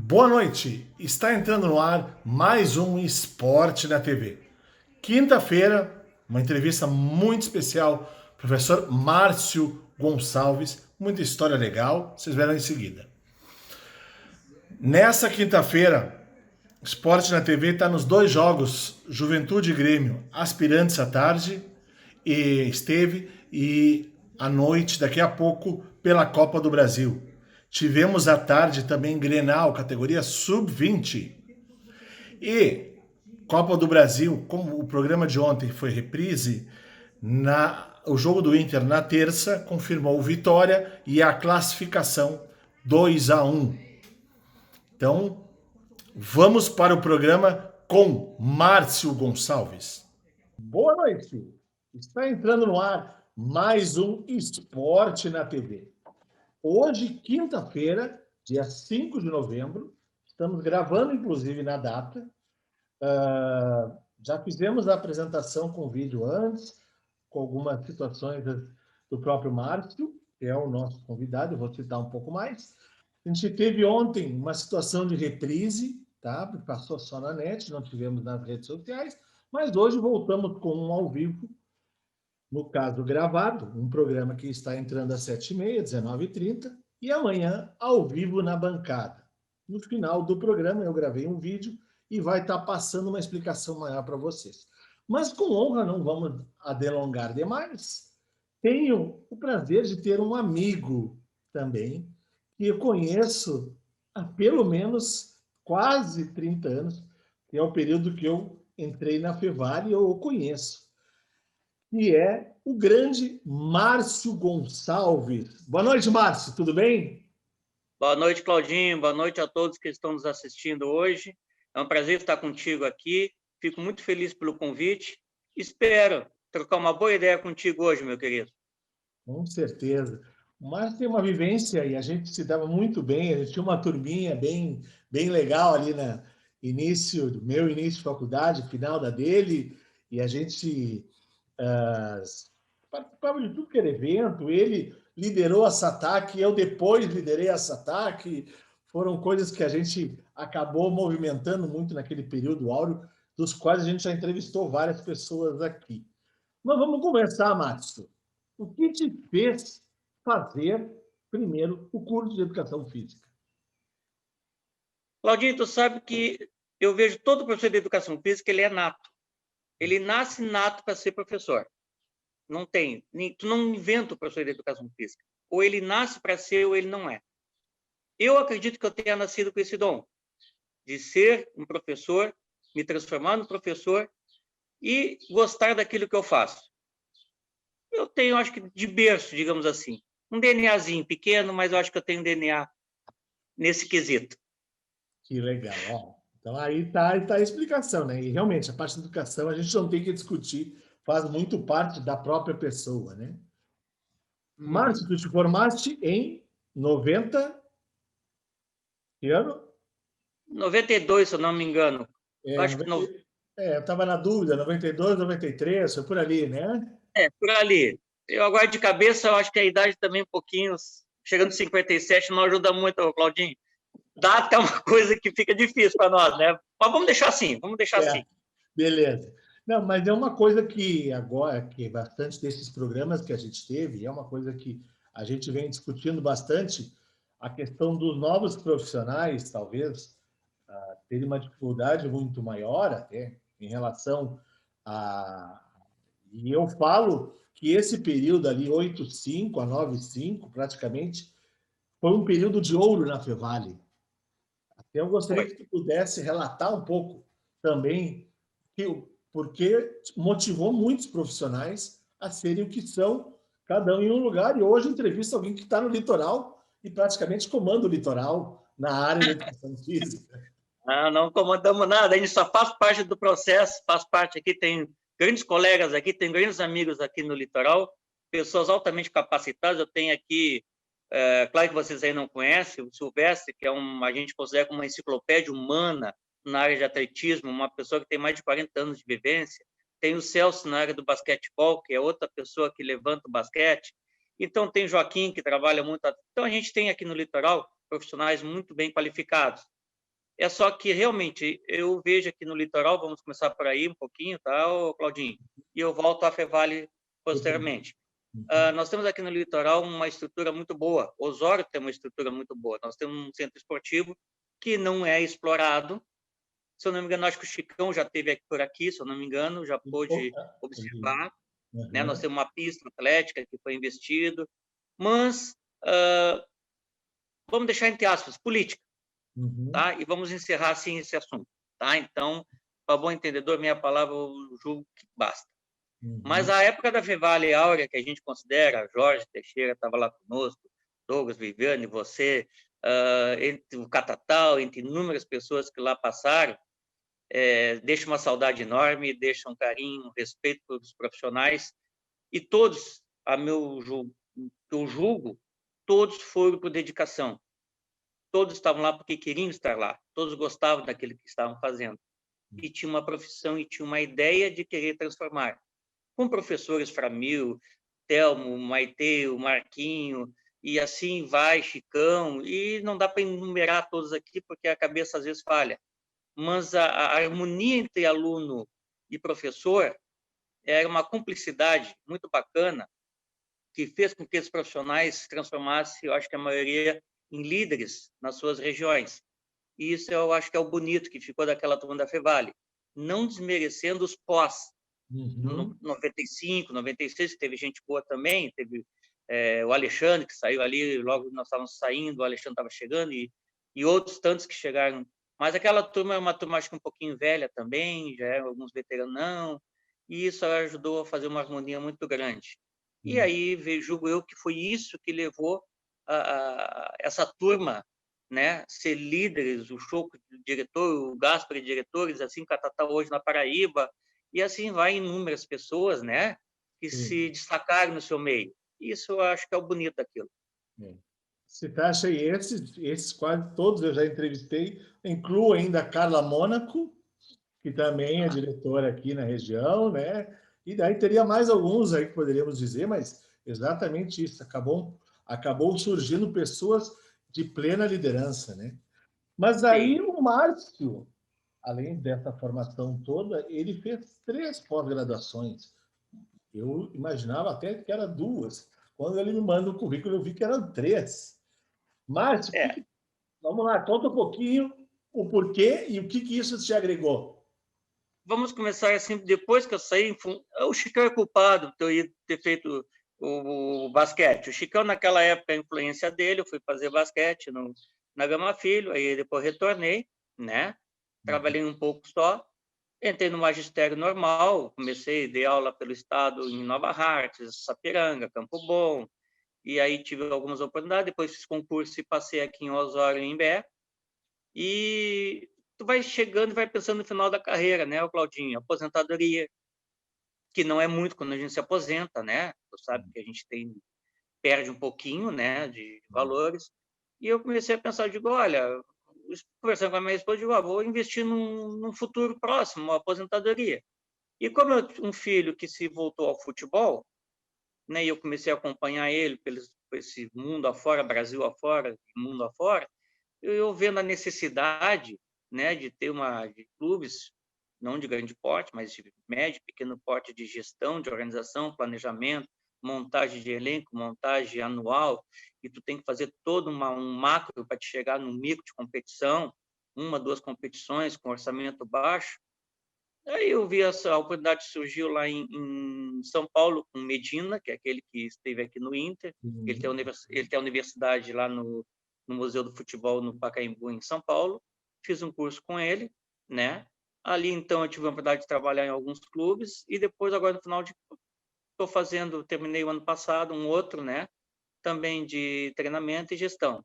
Boa noite, está entrando no ar mais um Esporte na TV. Quinta-feira, uma entrevista muito especial, professor Márcio Gonçalves, muita história legal, vocês verão em seguida. Nessa quinta-feira, Esporte na TV está nos dois jogos, Juventude e Grêmio, aspirantes à tarde, e à noite, daqui a pouco, pela Copa do Brasil. Tivemos à tarde também Grenal, categoria Sub-20. E Copa do Brasil, como o programa de ontem foi reprise, o jogo do Inter na terça confirmou vitória e a classificação 2-1. Então, vamos para o programa com Márcio Gonçalves. Boa noite. Está entrando no ar mais um Esporte na TV. Hoje, quinta-feira, dia 5 de novembro, estamos gravando, inclusive, na data. Já fizemos a apresentação com vídeo antes, com algumas situações do próprio Márcio, que é o nosso convidado, eu vou citar um pouco mais. A gente teve ontem uma situação de reprise, tá? Passou só na net, não tivemos nas redes sociais, mas hoje voltamos com um ao vivo, no caso gravado, um programa que está entrando às 7h30, 19h30, e amanhã ao vivo na bancada. No final do programa eu gravei um vídeo e vai estar passando uma explicação maior para vocês. Mas com honra, não vamos delongar demais. Tenho o prazer de ter um amigo também, que eu conheço há pelo menos quase 30 anos, que é o período que eu entrei na Fevale e eu o conheço, que é o grande Márcio Gonçalves. Boa noite, Márcio, tudo bem? Boa noite, Claudinho. Boa noite a todos que estão nos assistindo hoje. É um prazer estar contigo aqui. Fico muito feliz pelo convite. Espero trocar uma boa ideia contigo hoje, meu querido. Com certeza. O Márcio tem uma vivência e a gente se dava muito bem. A gente tinha uma turminha bem legal ali do meu início de faculdade, final da dele, e a gente participava de tudo que era evento. Ele liderou a SATAC, eu depois liderei a SATAC. Foram coisas que a gente acabou movimentando muito naquele período áureo, dos quais a gente já entrevistou várias pessoas aqui. Mas vamos começar, Márcio. O que te fez fazer, primeiro, o curso de Educação Física? Claudinho, tu sabe que eu vejo todo professor de educação física, ele é nato. Ele nasce nato para ser professor. Não tem. Tu não inventa o professor de educação física. Ou ele nasce para ser ou ele não é. Eu acredito que eu tenha nascido com esse dom de ser um professor, me transformar no professor e gostar daquilo que eu faço. Eu tenho, acho que, de berço, digamos assim. Um DNAzinho pequeno, mas eu acho que eu tenho um DNA nesse quesito. Que legal. Ó, então, aí tá a explicação, né? E, realmente, a parte da educação a gente não tem que discutir, faz muito parte da própria pessoa, né? Márcio, tu te formaste em 90... Que ano? 92, se eu não me engano. Eu É, acho que 90... eu estava na dúvida, 92, 93, foi por ali, né? por ali. Eu agora de cabeça, eu acho que a idade também um pouquinho, chegando a 57, não ajuda muito, Claudinho. Data é uma coisa que fica difícil para nós, né? Mas vamos deixar assim, vamos deixar assim. Beleza. Não, mas é uma coisa que agora, que bastante desses programas que a gente teve, é uma coisa que a gente vem discutindo bastante, a questão dos novos profissionais, talvez, terem uma dificuldade muito maior até em relação a... E eu falo que esse período ali, 85 a 95, praticamente, foi um período de ouro na Fevale. Eu gostaria que tu pudesse relatar um pouco também porque motivou muitos profissionais a serem o que são, cada um em um lugar, e hoje entrevista alguém que está no litoral e praticamente comanda o litoral na área da educação física. Não comandamos nada, a gente só faz parte do processo, faz parte aqui, tem grandes colegas aqui, tem grandes amigos aqui no litoral, pessoas altamente capacitadas. Eu tenho aqui, claro que vocês aí não conhecem, o Silvestre, que a gente considera como uma enciclopédia humana na área de atletismo, uma pessoa que tem mais de 40 anos de vivência. Tem o Celso na área do basquetebol, que é outra pessoa que levanta o basquete. Então, tem Joaquim, que trabalha muito. Então, a gente tem aqui no litoral profissionais muito bem qualificados. É só que, realmente, eu vejo aqui no litoral, vamos começar por aí um pouquinho, tá, Claudinho? E eu volto à Fevale posteriormente. Uhum. Nós temos aqui no litoral uma estrutura muito boa. Osório tem uma estrutura muito boa. Nós temos um centro esportivo que não é explorado. Se eu não me engano, acho que o Chicão já esteve por aqui, se eu não me engano, já pôde Opa, observar, né? Nós uhum. temos uma pista atlética que foi investido, mas uh, vamos deixar entre aspas, política, Uhum. tá? E vamos encerrar assim esse assunto, tá? Então, para bom entendedor, minha palavra eu julgo que basta. Mas Uhum. a época da Fevale Áurea, que a gente considera, Jorge Teixeira estava lá conosco, Douglas Viviane, você, entre o Catatal, entre inúmeras pessoas que lá passaram, deixa uma saudade enorme, deixa um carinho, um respeito pelos profissionais, e todos, eu julgo, todos foram por dedicação, todos estavam lá porque queriam estar lá, todos gostavam daquilo que estavam fazendo, e tinha uma profissão e tinha uma ideia de querer transformar. Com professores Framil, Telmo, Maite, o Marquinho, e assim vai, Chicão, e não dá para enumerar todos aqui porque a cabeça às vezes falha, mas a harmonia entre aluno e professor era uma cumplicidade muito bacana que fez com que esses profissionais se transformassem, eu acho que a maioria, em líderes nas suas regiões. E isso eu acho que é o bonito que ficou daquela turma da Fevale, não desmerecendo os pós, no Uhum. 95, 96, que teve gente boa também, teve o Alexandre, que saiu ali, logo nós estávamos saindo, o Alexandre estava chegando, e outros tantos que chegaram. Mas aquela turma é uma turma, acho que um pouquinho velha também, já eram alguns veteranão, e isso ajudou a fazer uma harmonia muito grande. E Uhum. aí, julgo eu, que foi isso que levou essa turma, né, ser líderes, o Choco diretor, o Gaspar diretores, assim, Catatá hoje na Paraíba, e assim vai inúmeras pessoas, né, que Sim. se destacaram no seu meio. Isso eu acho que é o bonito daquilo. É. Você acha aí, esses quase todos eu já entrevistei, incluo ainda a Carla Mônaco, que também é Tá? diretora aqui na região, né? E daí teria mais alguns aí que poderíamos dizer, mas exatamente isso, acabou surgindo pessoas de plena liderança, né? Mas aí Sim. o Márcio, além dessa formação toda, ele fez 3 pós-graduações. Eu imaginava até que era 2. Quando ele me manda o currículo, eu vi que eram 3. Márcio, É, vamos lá, conta um pouquinho o porquê e o que isso te agregou. vamos começar assim, depois que eu saí, o Chicão é culpado por eu ter feito o basquete. O Chicão, naquela época, a influência dele, eu fui fazer basquete na Gama Filho, aí depois retornei, né? Trabalhei um pouco só, entrei no magistério normal, comecei, dei aula pelo estado em Nova Hartz, Sapiranga, Campo Bom, e aí tive algumas oportunidades, depois fiz concurso e passei aqui em Osório, em Imbé, e tu vai chegando e vai pensando no final da carreira, né, o Claudinho? Aposentadoria, que não é muito quando a gente se aposenta, né? Tu sabe que a gente perde um pouquinho, né, de valores. E eu comecei a pensar, digo, olha, conversando com a minha esposa, digo, vou investir num futuro próximo, uma aposentadoria. E como um filho que se voltou ao futebol, né, e eu comecei a acompanhar ele por esse mundo afora, Brasil afora, mundo afora, eu vendo a necessidade, né, de ter de clubes, não de grande porte, mas de médio, pequeno porte de gestão, de organização, planejamento, montagem de elenco, montagem anual, e tu tem que fazer todo um macro para te chegar no micro de competição, 1, 2 competições com orçamento baixo. Aí eu vi essa oportunidade surgiu lá em São Paulo com Medina, que é aquele que esteve aqui no Inter. Uhum. Ele tem a universidade lá no Museu do Futebol no Pacaembu, em São Paulo. Fiz um curso com ele, né? Ali então eu tive a oportunidade de trabalhar em alguns clubes e depois agora no final de estou fazendo, terminei o ano passado um outro, né? Também de treinamento e gestão.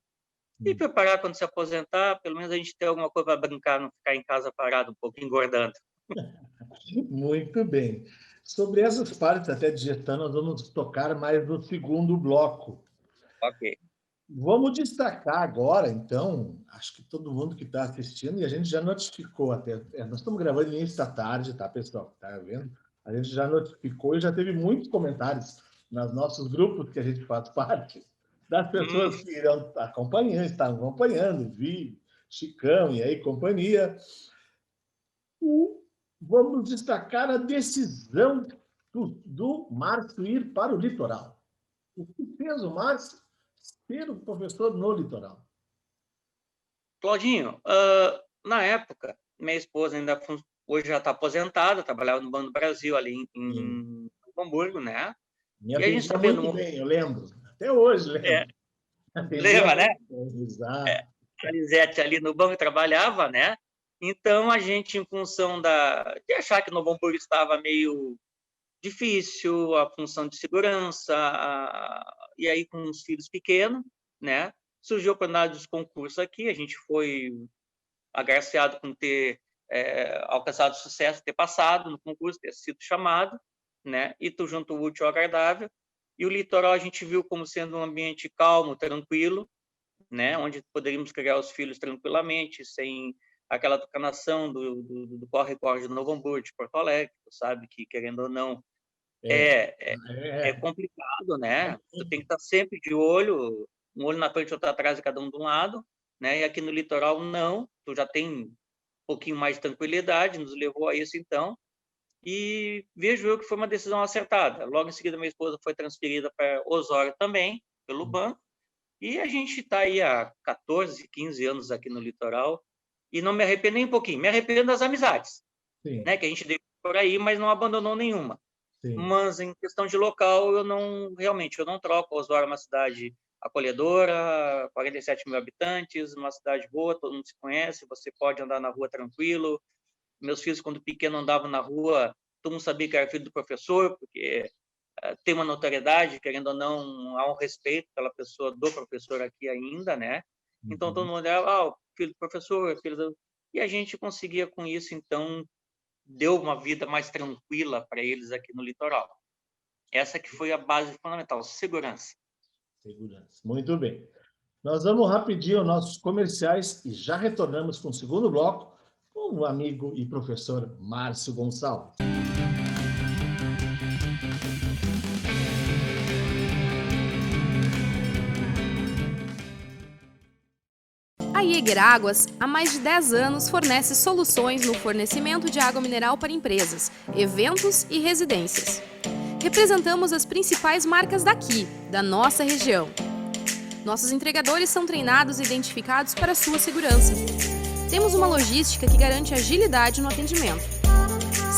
E Uhum. preparar quando se aposentar, pelo menos a gente ter alguma coisa para brincar, não ficar em casa parado um pouco engordando. Muito bem. Sobre essas partes até de gestão, nós vamos tocar mais no segundo bloco. Ok. Vamos destacar agora, então, acho que todo mundo que está assistindo, e a gente já notificou até, nós estamos gravando início da tarde, tá, pessoal? Tá vendo? A gente já notificou e já teve muitos comentários nos nossos grupos que a gente faz parte, das Hum, pessoas que irão acompanhando, estão acompanhando, Chicão e aí companhia. Vamos destacar a decisão do Márcio ir para o litoral. O que fez o Márcio ser o professor no litoral? Claudinho, na época, minha esposa ainda hoje já está aposentada, trabalhava no Banco do Brasil, ali em Hamburgo, né? Me E a gente atendia sabendo... muito bem, eu lembro. Até hoje lembro. Lembra, né? Exato. A Lisete ali no banco trabalhava, né? Então, a gente, em função de achar que Novo Hamburgo estava meio difícil, a função de segurança, e aí com os filhos pequenos, né? Surgiu a oportunidade dos concursos aqui, a gente foi agraciado com ter alcançado sucesso, ter passado no concurso, ter sido chamado, né? E tu junto o útil ao agradável. E o litoral a gente viu como sendo um ambiente calmo, tranquilo, né? Onde poderíamos criar os filhos tranquilamente, sem aquela tucanação do corre-corre de Novo Hamburgo, de Porto Alegre, tu sabe que, querendo ou não, é complicado, né? Tu tem que estar sempre de olho, um olho na frente e outro atrás de cada um de um lado, né? E aqui no litoral, não. Tu já tem um pouquinho mais de tranquilidade, nos levou a isso, então. E vejo eu que foi uma decisão acertada. Logo em seguida, minha esposa foi transferida para Osório também, pelo banco, e a gente está aí há 14, 15 anos aqui no litoral, e não me arrependo nem um pouquinho. Me arrependo das amizades, né? Que a gente deu por aí, mas não abandonou nenhuma. Sim. Mas em questão de local, eu não troco. Osório é uma cidade acolhedora, 47 mil habitantes, uma cidade boa, todo mundo se conhece, você pode andar na rua tranquilo. Meus filhos, quando pequenos, andavam na rua, todo mundo sabia que era filho do professor, porque tem uma notoriedade, querendo ou não, há um respeito pela pessoa do professor aqui ainda, né? Então, todo mundo era, filho do professor, filho do... E a gente conseguia com isso, então, deu uma vida mais tranquila para eles aqui no litoral. Essa que foi a base fundamental, segurança. Segurança. Muito bem. Nós vamos rapidinho aos nossos comerciais e já retornamos com o segundo bloco com o amigo e professor Márcio Gonçalves. A Jäger Águas, há mais de 10 anos, fornece soluções no fornecimento de água mineral para empresas, eventos e residências. Representamos as principais marcas daqui, da nossa região. Nossos entregadores são treinados e identificados para sua segurança. Temos uma logística que garante agilidade no atendimento.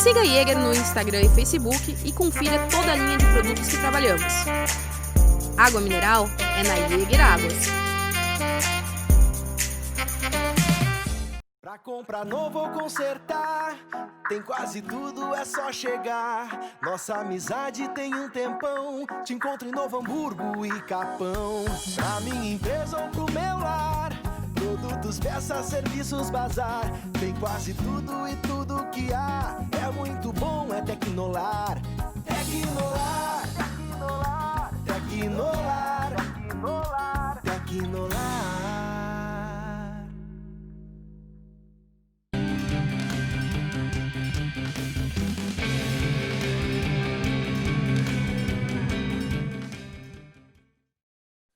Siga a Jäger no Instagram e Facebook e confira toda a linha de produtos que trabalhamos. Água mineral é na Jäger Águas. Pra comprar novo ou consertar, tem quase tudo, é só chegar. Nossa amizade tem um tempão, te encontro em Novo Hamburgo e Capão. Pra minha empresa ou pro meu lar, produtos, peças, serviços, bazar. Tem quase tudo e tudo que há, é muito bom, é Tecnolar. Tecnolar, Tecnolar, Tecnolar, Tecnolar.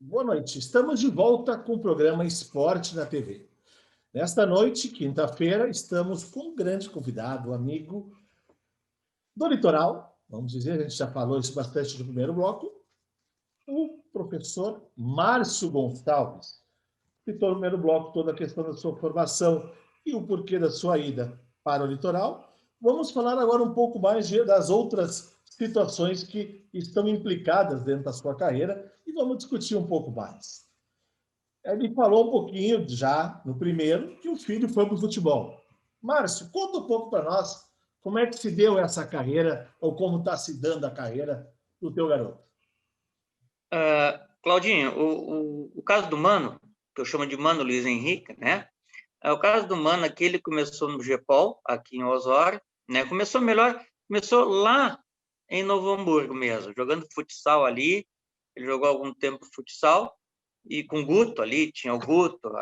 Boa noite. Estamos de volta com o programa Esporte na TV. Nesta noite, quinta-feira, estamos com um grande convidado, um amigo do litoral, vamos dizer, a gente já falou isso bastante no primeiro bloco, o professor Márcio Gonçalves. Citou no primeiro bloco toda a questão da sua formação e o porquê da sua ida para o litoral. Vamos falar agora um pouco mais das outras situações que estão implicadas dentro da sua carreira e vamos discutir um pouco mais. Ele falou um pouquinho já no primeiro que o filho foi para o futebol. Márcio, conta um pouco para nós como é que se deu essa carreira ou como está se dando a carreira do teu garoto. Claudinho, o caso do Mano, que eu chamo de Mano Luiz Henrique, né? O caso do Mano aqui, ele começou no GEPOL, aqui em Osório, né? Começou lá em Novo Hamburgo mesmo, jogando futsal ali. Ele jogou algum tempo futsal e com o Guto ali, tinha o Guto,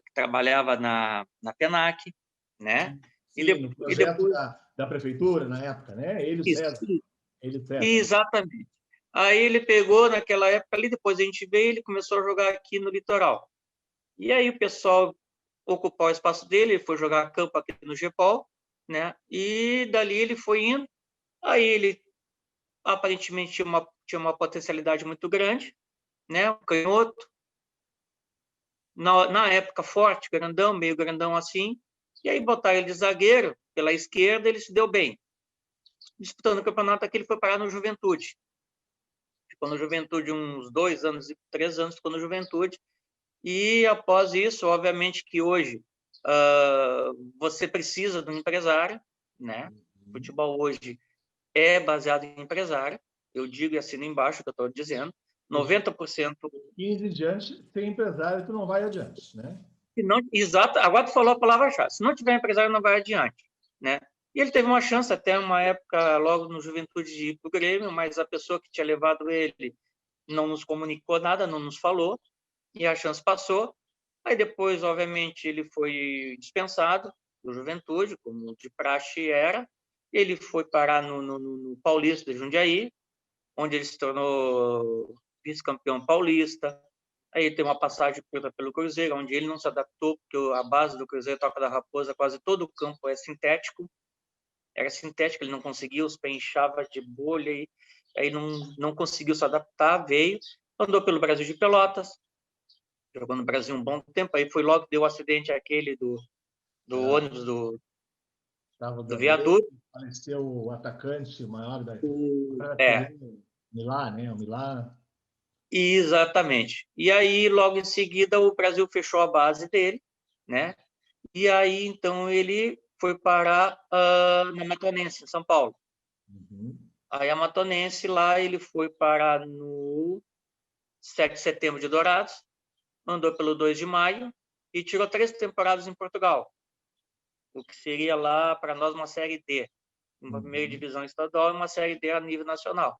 que trabalhava na PENAC, né? Sim, no projeto da prefeitura, na época, né? Ele e César. Exatamente. Aí ele pegou naquela época ali, depois a gente veio, ele começou a jogar aqui no litoral. E aí o pessoal ocupar o espaço dele, ele foi jogar campo aqui no GPOL, né? E dali ele foi indo, aí ele aparentemente tinha uma potencialidade muito grande, né? Um canhoto, na época forte, grandão, meio grandão assim, e aí botaram ele de zagueiro pela esquerda, ele se deu bem. Disputando o campeonato aqui, ele foi parar no Juventude. Ficou no Juventude uns 2 anos e 3 anos, ficou no Juventude. E após isso, obviamente que hoje você precisa de um empresário, né? O futebol hoje é baseado em empresário. Eu digo e assino embaixo o que eu estou dizendo. 90%. 15 diante, sem empresário, tu não vai adiante, né? Se não, exato, agora tu falou a palavra-chave. Se não tiver empresário, não vai adiante, né? E ele teve uma chance até uma época, logo no Juventude, de ir para o Grêmio, mas a pessoa que tinha levado ele não nos comunicou nada, não nos falou, e a chance passou. Aí depois, obviamente, ele foi dispensado do Juventude, como de praxe era. Ele foi parar no Paulista de Jundiaí, onde ele se tornou vice-campeão paulista. Aí tem uma passagem pelo Cruzeiro, onde ele não se adaptou, porque a base do Cruzeiro, Toca da Raposa, quase todo o campo é sintético. Era sintético, ele não conseguia, os pés inchava de bolha, e aí não conseguiu se adaptar, veio, andou pelo Brasil de Pelotas, jogou no Brasil um bom tempo, aí foi logo que deu o acidente aquele do ônibus do viaduto. Apareceu o atacante maior da... Milá, né? O Milá. Exatamente. E aí, logo em seguida, o Brasil fechou a base dele, né? E aí, então, ele foi parar na Matonense, em São Paulo. Uhum. Aí, a Matonense, lá, ele foi parar no 7 de setembro de Dourados, andou pelo 2 de maio e tirou 3 temporadas em Portugal, o que seria lá, para nós, uma Série D, uma primeira divisão estadual e uma Série D a nível nacional,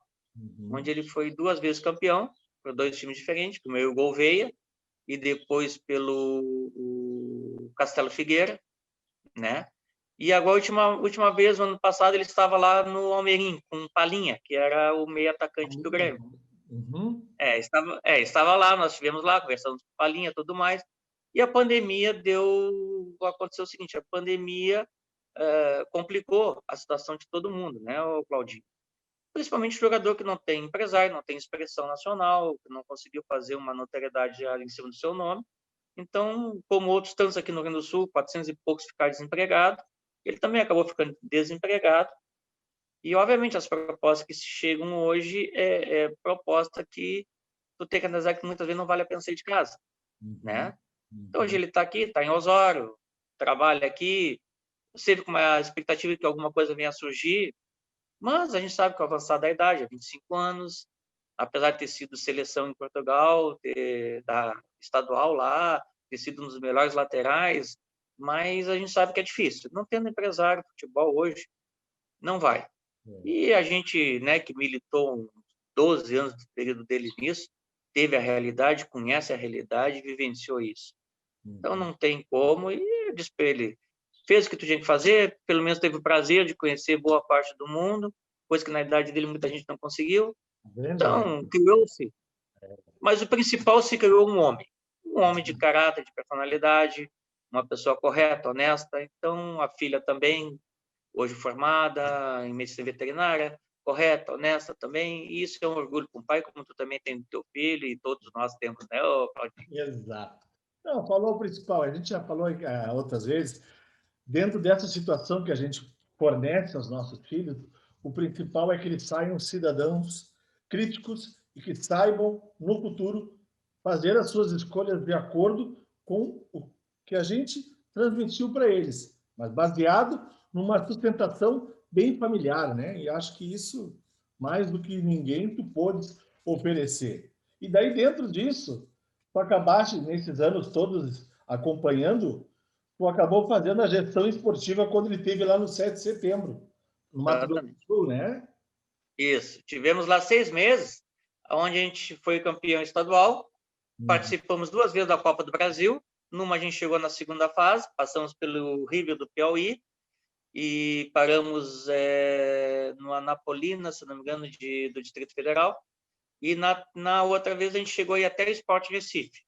onde ele foi 2 vezes campeão, por 2 times diferentes, primeiro o Gouveia e depois pelo Castelo Figueira, né? E agora, última vez, no ano passado, ele estava lá no Almerim, com o Palinha, que era o meio atacante do Grêmio. Uhum. Estava lá, nós estivemos lá, conversamos com o Palinha e tudo mais. E a pandemia aconteceu o seguinte, a pandemia complicou a situação de todo mundo, né, Claudinho? Principalmente o jogador que não tem empresário, não tem expressão nacional, que não conseguiu fazer uma notoriedade em cima do seu nome. Então, como outros tantos aqui no Rio Grande do Sul, 400 e poucos ficaram desempregados, ele também acabou ficando desempregado. E, obviamente, as propostas que chegam hoje é proposta que tu tem que analisar que muitas vezes não vale a pena sair de casa, né? Então, hoje ele está aqui, está em Osório, trabalha aqui, sempre com uma expectativa de que alguma coisa venha a surgir, mas a gente sabe que o avançar da idade, 25 anos, apesar de ter sido seleção em Portugal, da estadual lá, ter sido um dos melhores laterais, mas a gente sabe que é difícil. Não tendo empresário de futebol hoje, não vai. E a gente, né, que militou uns 12 anos do período dele nisso, teve a realidade, conhece a realidade, vivenciou isso. Então não tem como, e eu disse para ele, fez o que tu tinha que fazer, pelo menos teve o prazer de conhecer boa parte do mundo, coisa que na idade dele muita gente não conseguiu. Então, criou-se. Mas o principal, se criou um homem de caráter, de personalidade, uma pessoa correta, honesta. Então, a filha também, hoje formada em medicina veterinária, correta, honesta também. E isso é um orgulho para um pai, como tu também tem do teu filho, e todos nós temos, né, Claudinho? Exato. Não, falou o principal. A gente já falou outras vezes, dentro dessa situação que a gente fornece aos nossos filhos, o principal é que eles saiam cidadãos críticos e que saibam, no futuro, fazer as suas escolhas de acordo com o que a gente transmitiu para eles, mas baseado numa sustentação bem familiar, né? E acho que isso, mais do que ninguém, tu pôde oferecer. E daí, dentro disso, tu acabaste, nesses anos todos acompanhando, tu acabou fazendo a gestão esportiva quando ele esteve lá no 7 de setembro, no Mato Grosso do Sul, né? Isso. Tivemos lá 6 meses, onde a gente foi campeão estadual, participamos 2 vezes da Copa do Brasil, numa a gente chegou na segunda fase, passamos pelo River do Piauí e paramos no Anapolina, se não me engano, do Distrito Federal, e na outra vez a gente chegou aí até o Sport Recife.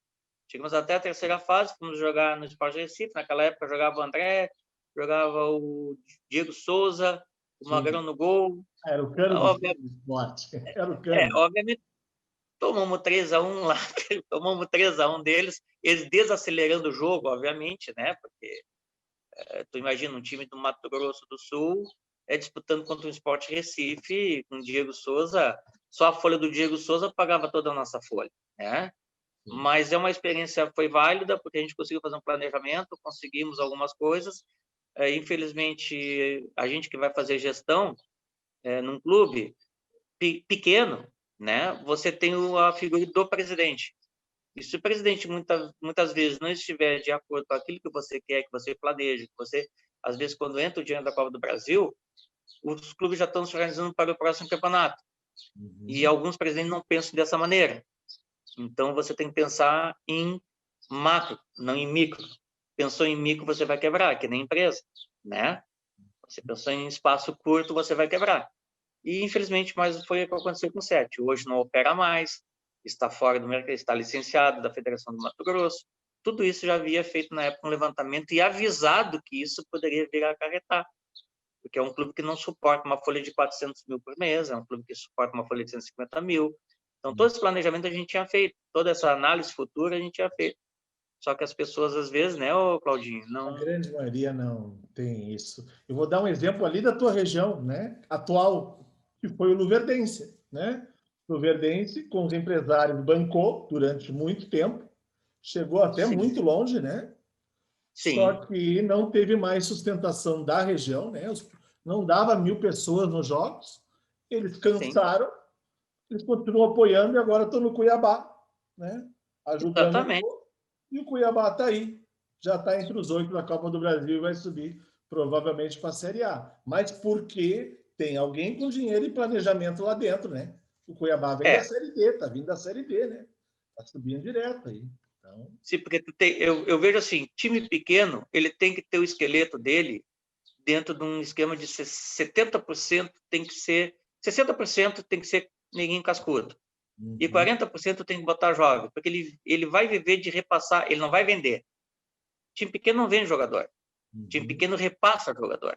Chegamos até a terceira fase, fomos jogar no Sport Recife. Naquela época jogava o André, jogava o Diego Souza, o Magrão no gol. Era o cano do esporte. Era o cano. Obviamente, tomamos 3-1 lá, tomamos 3-1 deles, eles desacelerando o jogo, obviamente, né? Porque tu imagina um time do Mato Grosso do Sul disputando contra o Sport Recife, com o Diego Souza, só a folha do Diego Souza pagava toda a nossa folha, né? Mas é uma experiência, foi válida, porque a gente conseguiu fazer um planejamento, conseguimos algumas coisas. Infelizmente, a gente que vai fazer gestão num clube pequeno, né? Você tem a figura do presidente. E se o presidente muitas vezes não estiver de acordo com aquilo que você quer, que você planeja, que você, às vezes, quando entra o dinheiro da Copa do Brasil, os clubes já estão se organizando para o próximo campeonato. E alguns presidentes não pensam dessa maneira. Então, você tem que pensar em macro, não em micro. Pensou em micro, você vai quebrar, que nem empresa, né? Você pensou em espaço curto, você vai quebrar. E, infelizmente, mais foi o que aconteceu com o SET. Hoje não opera mais, está fora do mercado, está licenciado da Federação do Mato Grosso. Tudo isso já havia feito na época um levantamento e avisado que isso poderia vir a acarretar. Porque é um clube que não suporta uma folha de 400 mil por mês, é um clube que suporta uma folha de 150 mil. Então, todo esse planejamento a gente tinha feito, toda essa análise futura a gente tinha feito. Só que as pessoas, às vezes, né, ô Claudinho, não... A grande maioria não tem isso. Eu vou dar um exemplo ali da tua região, né, atual, que foi o Luverdense, né? O Luverdense, com os empresários, bancou durante muito tempo, chegou até Sim. muito longe, né? Sim. Só que não teve mais sustentação da região, né? Não dava 1.000 pessoas nos jogos, eles cansaram, sim. Eles continuam apoiando e agora estão no Cuiabá, né? Ajudando. Exatamente. E o Cuiabá está aí, já está entre os 8 da Copa do Brasil e vai subir provavelmente para a Série A. Mas porque tem alguém com dinheiro e planejamento lá dentro, né? O Cuiabá vem da Série D, está vindo da Série D, né? Está subindo direto aí. Então... Sim, porque eu vejo assim, time pequeno, ele tem que ter o esqueleto dele dentro de um esquema de 70% tem que ser... 60% tem que ser ninguém cascudo. E 40% tem que botar jovem, porque ele vai viver de repassar, ele não vai vender. Time pequeno não vende jogador. Time pequeno repassa jogador.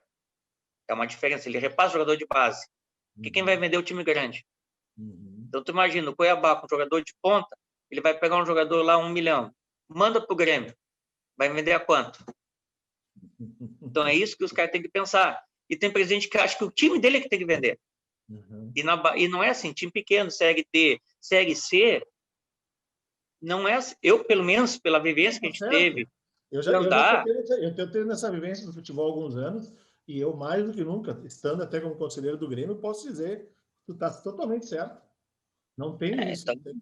É uma diferença, ele repassa jogador de base. Porque quem vai vender é o time grande. Então, tu imagina, o Cuiabá com jogador de ponta, ele vai pegar um jogador lá, 1 milhão, manda pro Grêmio. Vai vender a quanto? Então, é isso que os caras têm que pensar. E tem presidente que acha que o time dele é que tem que vender. E não é assim, time pequeno, Série D, Série C, não é assim. Eu, pelo menos, pela vivência que a gente teve, eu tenho essa vivência do futebol há alguns anos, e eu, mais do que nunca, estando até como conselheiro do Grêmio, posso dizer que tu está totalmente certo. Não tem isso. Então...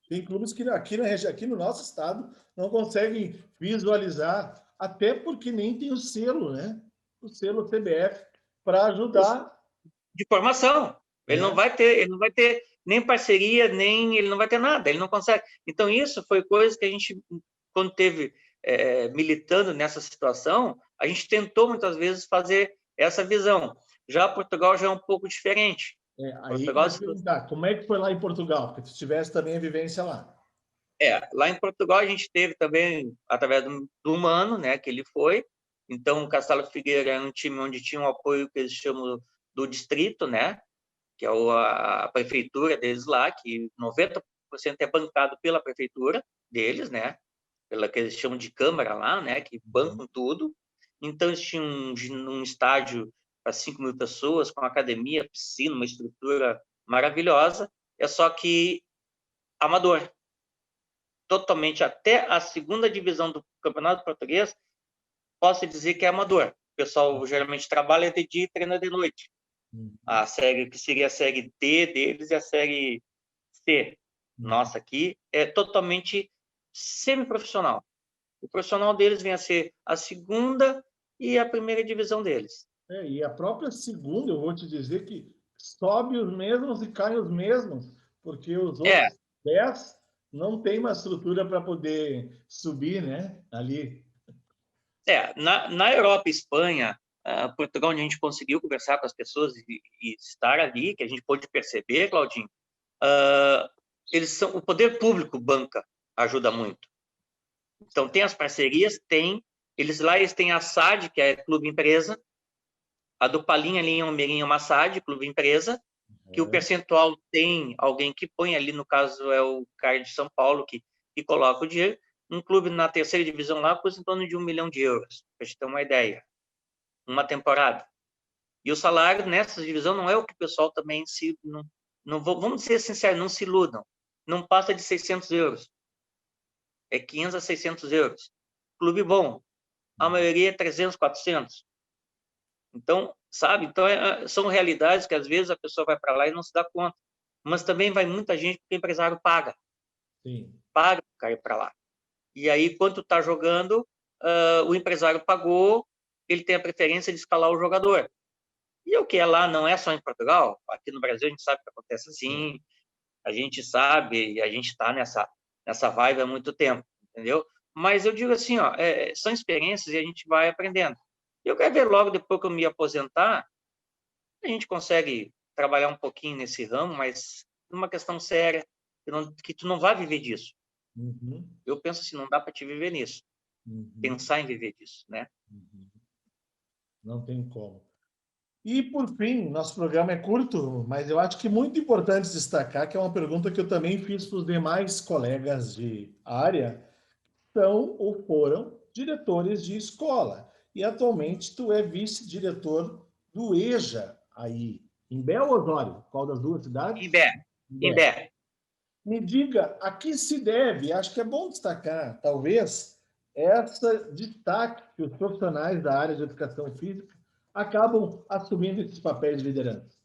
Tem clubes que aqui no nosso estado não conseguem visualizar, até porque nem tem o selo, né? O selo CBF para ajudar. De formação. Ele não vai ter nem parceria, ele não vai ter nada, ele não consegue. Então, isso foi coisa que a gente, quando teve militando nessa situação, a gente tentou muitas vezes fazer essa visão. Já Portugal já é um pouco diferente. Aí Portugal, como é que foi lá em Portugal? Porque tu tivesse também a vivência lá. Lá em Portugal a gente teve também, através do Humano, né, que ele foi. Então, o Castelo Figueira é um time onde tinha um apoio que eles chamam do distrito, né, que é a prefeitura deles lá, que 90% é bancado pela prefeitura deles, né, pela que eles chamam de Câmara lá, né, que bancam tudo. Então, eles tinham um estádio para 5.000 pessoas, com academia, piscina, uma estrutura maravilhosa, é só que amador. Totalmente, até a segunda divisão do Campeonato Português, posso dizer que é amador. O pessoal geralmente trabalha de dia e treina de noite. A série, que seria a série D deles, e a série C. Nossa, aqui é totalmente semiprofissional. O profissional deles vem a ser a segunda e a primeira divisão deles. E a própria segunda, eu vou te dizer que sobe os mesmos e cai os mesmos, porque os outros 10 não tem uma estrutura para poder subir, né? Ali. Na Europa, Espanha, Portugal, onde a gente conseguiu conversar com as pessoas e estar ali, que a gente pôde perceber, Claudinho, o poder público banca, ajuda muito. Então, tem as parcerias, eles têm a SAD, que é Clube Empresa, a do Palinha ali em Almeirim é uma SAD, Clube Empresa, que o percentual tem alguém que põe ali, no caso é o cara de São Paulo, que coloca o dinheiro. Um clube na terceira divisão lá custa em torno de 1 milhão de euros, para a gente ter uma ideia, uma temporada. E o salário nessa divisão não é o que o pessoal também vamos ser sinceros, não se iludam, não passa de 600 euros. É 500 a 600 euros. Clube bom, a maioria é 300, 400. Então, sabe? Então, são realidades que às vezes a pessoa vai para lá e não se dá conta. Mas também vai muita gente porque o empresário paga. Sim. Paga para ir para lá. E aí, quando está jogando, o empresário pagou, ele tem a preferência de escalar o jogador. E o que é lá não é só em Portugal. Aqui no Brasil a gente sabe que acontece assim. A gente sabe, e a gente está nessa vibe há muito tempo, entendeu? Mas eu digo assim, ó, são experiências e a gente vai aprendendo. Eu quero ver logo, depois que eu me aposentar, a gente consegue trabalhar um pouquinho nesse ramo, mas numa questão séria, que tu não vai viver disso. Uhum. Eu penso assim, não dá para te viver nisso. Pensar em viver disso, né? Não tem como. E, por fim, nosso programa é curto, mas eu acho que muito importante destacar que é uma pergunta que eu também fiz para os demais colegas de área, são ou foram diretores de escola. E, atualmente, tu é vice-diretor do EJA, aí, em Imbé ou Osório? Qual das duas cidades? Imbé. Me diga, a que se deve, acho que é bom destacar, talvez, essa destaque que os profissionais da área de educação física acabam assumindo esses papéis de liderança.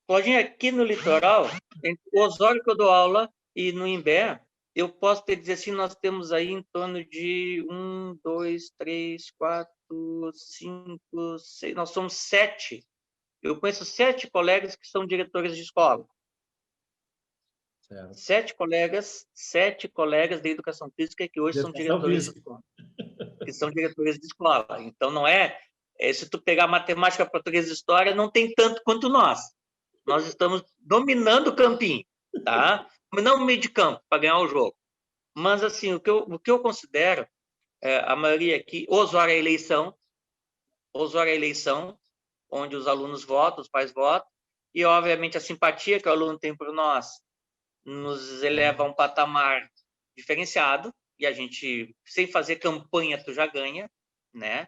Claudinha, aqui no litoral, entre o Osório que eu dou aula e no Imbé, eu posso te dizer assim, nós temos aí em torno de 1, 2, 3, 4, 5, 6, nós somos 7. Eu conheço 7 colegas que são diretores de escola. Certo. 7 colegas de educação física que hoje são diretores de escola. Que são diretores de escola. Então, não se tu pegar matemática, português e história, não tem tanto quanto nós. Nós estamos dominando o campinho, tá? Não o meio de campo, para ganhar o jogo. Mas, assim, o que eu considero, a maioria aqui, Osório é eleição, onde os alunos votam, os pais votam, e, obviamente, a simpatia que o aluno tem por nós nos eleva a um patamar diferenciado, e a gente, sem fazer campanha, tu já ganha, né?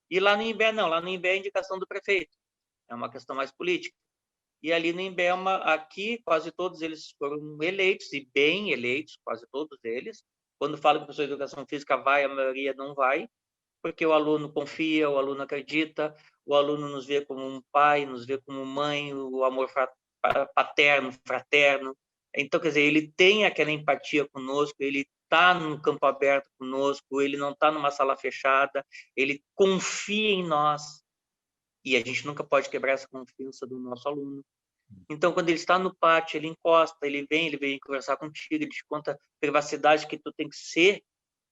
E lá no Imbé, não. Lá no Imbé é indicação do prefeito. É uma questão mais política. E ali no Imbé, aqui, quase todos eles foram eleitos, e bem eleitos, quase todos eles. Quando falo que o professor de educação física vai, a maioria não vai, porque o aluno confia, o aluno acredita, o aluno nos vê como um pai, nos vê como mãe, o amor paterno, fraterno. Então, quer dizer, ele tem aquela empatia conosco, ele está no campo aberto conosco, ele não está numa sala fechada, ele confia em nós, e a gente nunca pode quebrar essa confiança do nosso aluno. Então, quando ele está no pátio, ele encosta, ele vem conversar contigo, ele te conta a privacidade que tu tem que ser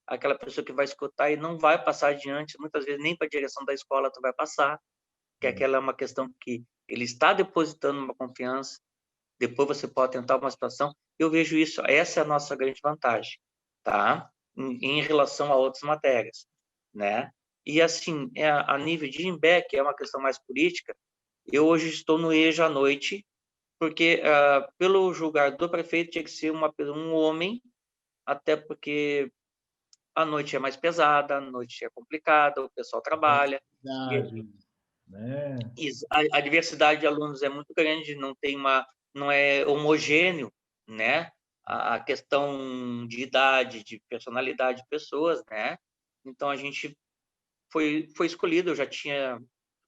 aquela pessoa que vai escutar e não vai passar adiante, muitas vezes nem para a direção da escola tu vai passar, que aquela é uma questão que ele está depositando uma confiança, depois você pode tentar uma situação. Eu vejo isso, essa é a nossa grande vantagem, tá? Em relação a outras matérias, né? E assim, a nível de Imbé, que é uma questão mais política, eu hoje estou no EJA à noite, porque pelo julgar do prefeito tinha que ser um homem, até porque a noite é mais pesada, a noite é complicada, o pessoal trabalha. Né? A diversidade de alunos é muito grande, não é homogêneo, né? A questão de idade, de personalidade de pessoas, né? Então, a gente foi escolhido, eu já tinha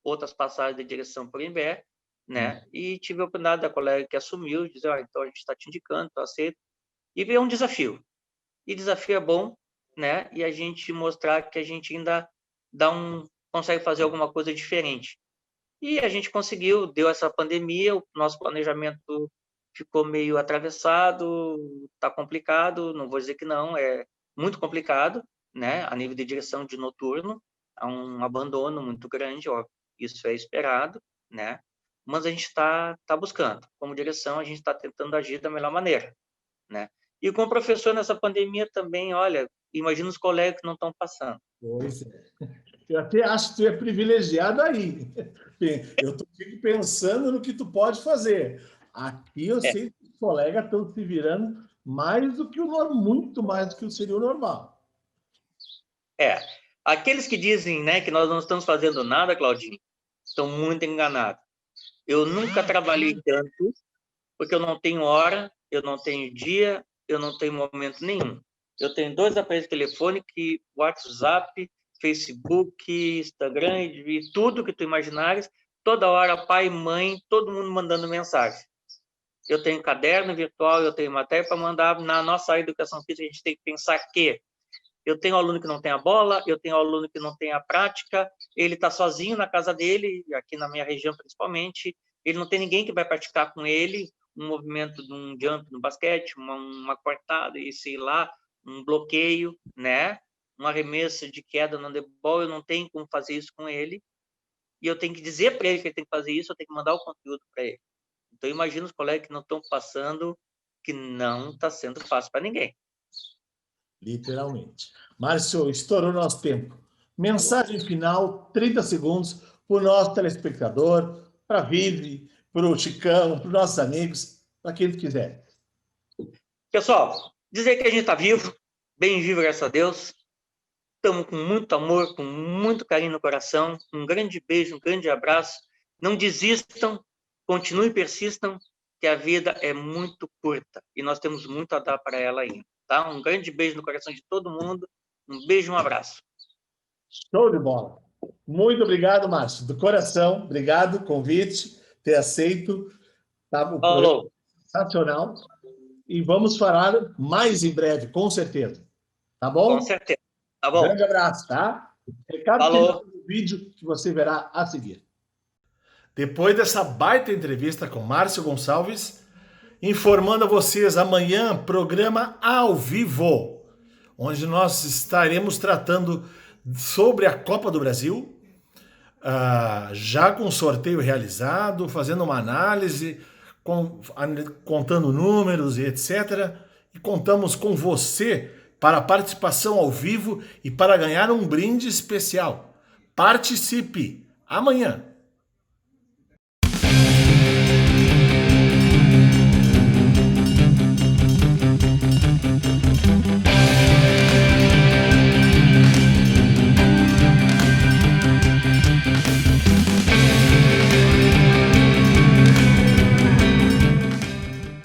outras passagens de direção por Imbé, né? E tive a oportunidade da colega que assumiu, dizer, então a gente está te indicando, tu aceita. E veio um desafio. E desafio é bom, né? E a gente mostrar que a gente ainda consegue fazer alguma coisa diferente. E a gente conseguiu, deu essa pandemia, o nosso planejamento ficou meio atravessado, está complicado, não vou dizer que não, é muito complicado, né? A nível de direção de noturno, há um abandono muito grande, ó, isso é esperado, né? Mas a gente está buscando. Como direção, a gente está tentando agir da melhor maneira, né? E com o professor nessa pandemia também, olha, imagina os colegas que não estão passando. Pois é. Eu até acho que tu é privilegiado aí. Eu estou pensando no que tu pode fazer. Aqui eu sei que os colegas estão se virando mais do que o normal, muito mais do que seria o normal. Aqueles que dizem, né, que nós não estamos fazendo nada, Claudinho, estão muito enganados. Eu nunca trabalhei tanto, porque eu não tenho hora, eu não tenho dia, eu não tenho momento nenhum. Eu tenho 2 aparelhos de telefone, WhatsApp, Facebook, Instagram e tudo que tu imaginares, toda hora pai, mãe, todo mundo mandando mensagem. Eu tenho caderno virtual, eu tenho matéria para mandar. Na nossa área de educação física, a gente tem que pensar que eu tenho aluno que não tem a bola, eu tenho aluno que não tem a prática, ele está sozinho na casa dele, aqui na minha região principalmente, ele não tem ninguém que vai praticar com ele um movimento de um jump no basquete, uma cortada e sei lá, um bloqueio, né? Um arremesso de queda no handebol, eu não tenho como fazer isso com ele, e eu tenho que dizer para ele que ele tem que fazer isso, eu tenho que mandar o conteúdo para ele. Então, imagina os colegas que não estão passando, que não está sendo fácil para ninguém. Literalmente. Márcio, estourou nosso tempo. Mensagem final, 30 segundos, para o nosso telespectador, para a Vivi, para o Chicão, para os nossos amigos, para quem quiser. Pessoal, dizer que a gente está vivo, bem vivo, graças a Deus. Estamos com muito amor, com muito carinho no coração. Um grande beijo, um grande abraço. Não desistam, continuem e persistam, que a vida é muito curta e nós temos muito a dar para ela ainda. Tá? Um grande beijo no coração de todo mundo. Um beijo e um abraço. Show de bola. Muito obrigado, Márcio. Do coração, obrigado, convite, ter aceito. Tá? O programa é sensacional. E vamos falar mais em breve, com certeza. Tá bom? Com certeza. Tá bom. Um grande abraço, tá? Recado final do vídeo que você verá a seguir. Depois dessa baita entrevista com Márcio Gonçalves, informando a vocês, amanhã, programa ao vivo, onde nós estaremos tratando sobre a Copa do Brasil, já com o sorteio realizado, fazendo uma análise, contando números e etc. E contamos com você para a participação ao vivo e para ganhar um brinde especial. Participe! Amanhã!